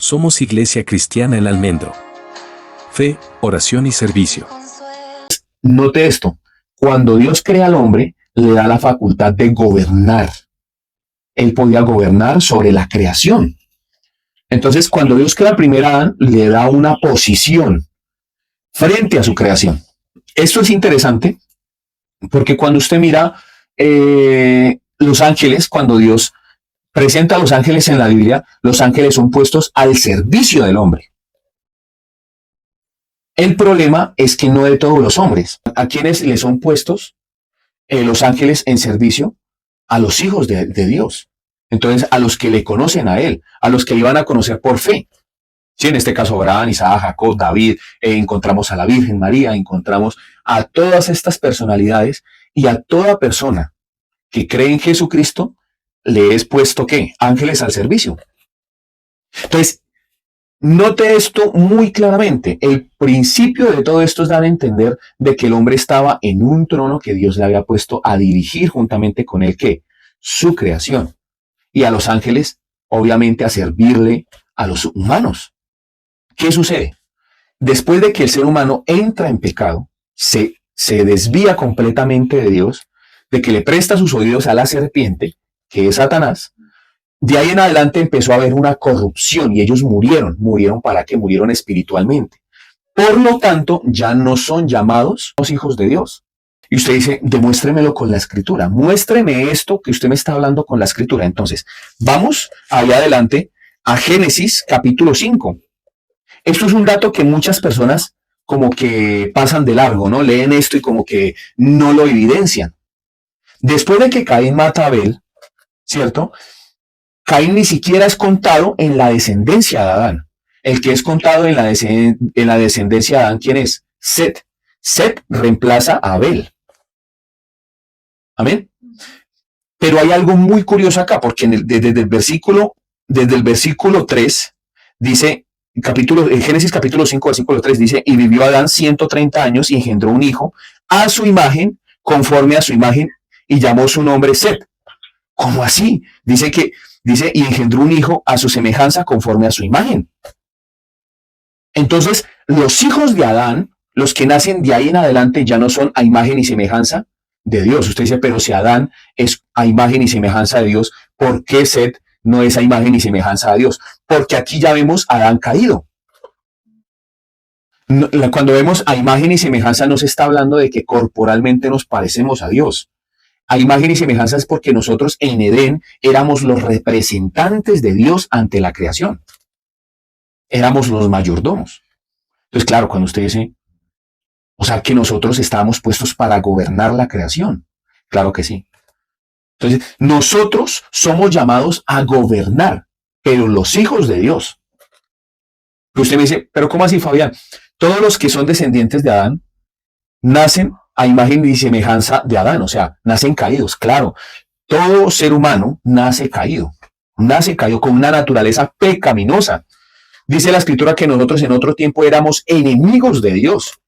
Somos Iglesia Cristiana El Almendro. Fe, oración y servicio. Note esto, cuando Dios crea al hombre, le da la facultad de gobernar. Él podía gobernar sobre la creación. Entonces, cuando Dios crea al primer Adán, le da una posición frente a su creación. Esto es interesante porque cuando usted mira los ángeles, cuando Dios presenta a los ángeles en la Biblia, los ángeles son puestos al servicio del hombre. El problema es que no de todos los hombres. ¿A quienes le son puestos los ángeles en servicio? A los hijos de Dios. Entonces, a los que le conocen a Él, a los que le iban a conocer por fe. Sí, en este caso, Abraham, Isaac, Jacob, David, encontramos a la Virgen María, encontramos a todas estas personalidades y a toda persona que cree en Jesucristo, le es puesto, ¿qué? Ángeles al servicio. Entonces, note esto muy claramente. El principio de todo esto es dar a entender de que el hombre estaba en un trono que Dios le había puesto a dirigir juntamente con él, ¿qué? Su creación. Y a los ángeles, obviamente, a servirle a los humanos. ¿Qué sucede? Después de que el ser humano entra en pecado, se desvía completamente de Dios, de que le presta sus oídos a la serpiente, que es Satanás, de ahí en adelante empezó a haber una corrupción y ellos murieron. ¿Murieron para qué? Murieron espiritualmente. Por lo tanto, ya no son llamados los hijos de Dios. Y usted dice, demuéstremelo con la escritura. Muéstreme esto que usted me está hablando con la escritura. Entonces, vamos allá adelante a Génesis capítulo 5. Esto es un dato que muchas personas como que pasan de largo, ¿no? Leen esto y como que no lo evidencian. Después de que Caín mata a Abel, ¿cierto? Caín ni siquiera es contado en la descendencia de Adán. El que es contado en la descendencia de Adán, ¿quién es? Set. Set reemplaza a Abel. Amén. Pero hay algo muy curioso acá, porque desde el versículo 3 dice, Génesis capítulo 5, versículo 3 dice, y vivió Adán 130 años y engendró un hijo a su imagen, conforme a su imagen, y llamó su nombre Set. ¿Cómo así? Dice, y engendró un hijo a su semejanza, conforme a su imagen. Entonces, los hijos de Adán, los que nacen de ahí en adelante, ya no son a imagen y semejanza de Dios. Usted dice, pero si Adán es a imagen y semejanza de Dios, ¿por qué Set no es a imagen y semejanza de Dios? Porque aquí ya vemos a Adán caído. Cuando vemos a imagen y semejanza, no se está hablando de que corporalmente nos parecemos a Dios. A imagen y semejanza es porque nosotros en Edén éramos los representantes de Dios ante la creación. Éramos los mayordomos. Entonces, claro, cuando usted dice, o sea, que nosotros estábamos puestos para gobernar la creación. Claro que sí. Entonces, nosotros somos llamados a gobernar, pero los hijos de Dios. Y usted me dice, pero ¿cómo así, Fabián? Todos los que son descendientes de Adán nacen a imagen y semejanza de Adán, o sea, nacen caídos. Claro, todo ser humano nace caído con una naturaleza pecaminosa. Dice la escritura que nosotros en otro tiempo éramos enemigos de Dios.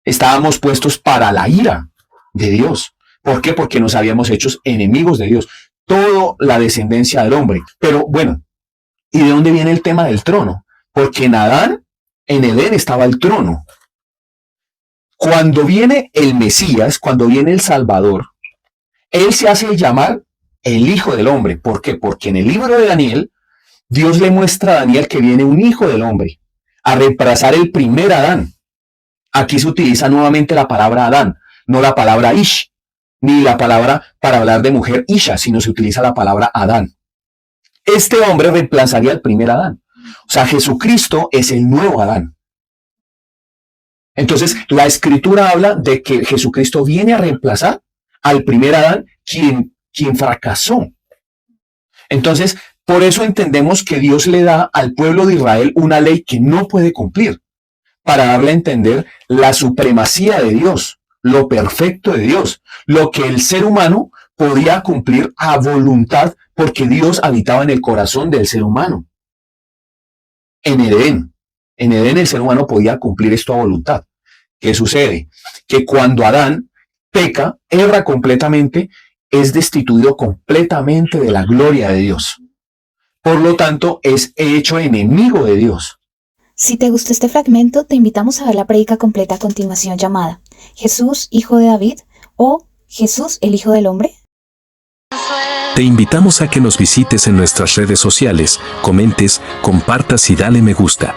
Estábamos puestos para la ira de Dios. ¿Por qué? Porque nos habíamos hecho enemigos de Dios. Toda la descendencia del hombre. Pero bueno, ¿y de dónde viene el tema del trono? Porque en Adán, en Edén estaba el trono. Cuando viene el Mesías, cuando viene el Salvador, Él se hace llamar el Hijo del Hombre. ¿Por qué? Porque en el libro de Daniel, Dios le muestra a Daniel que viene un Hijo del Hombre a reemplazar el primer Adán. Aquí se utiliza nuevamente la palabra Adán, no la palabra Ish, ni la palabra para hablar de mujer Isha, sino se utiliza la palabra Adán. Este hombre reemplazaría al primer Adán. O sea, Jesucristo es el nuevo Adán. Entonces, la escritura habla de que Jesucristo viene a reemplazar al primer Adán, quien fracasó. Entonces, por eso entendemos que Dios le da al pueblo de Israel una ley que no puede cumplir, para darle a entender la supremacía de Dios, lo perfecto de Dios, lo que el ser humano podía cumplir a voluntad, porque Dios habitaba en el corazón del ser humano. En Edén el ser humano podía cumplir esto a voluntad. ¿Qué sucede? Que cuando Adán peca, erra completamente, es destituido completamente de la gloria de Dios. Por lo tanto, es hecho enemigo de Dios. Si te gustó este fragmento, te invitamos a ver la prédica completa a continuación llamada Jesús, hijo de David, o Jesús, el Hijo del Hombre. Te invitamos a que nos visites en nuestras redes sociales, comentes, compartas y dale me gusta.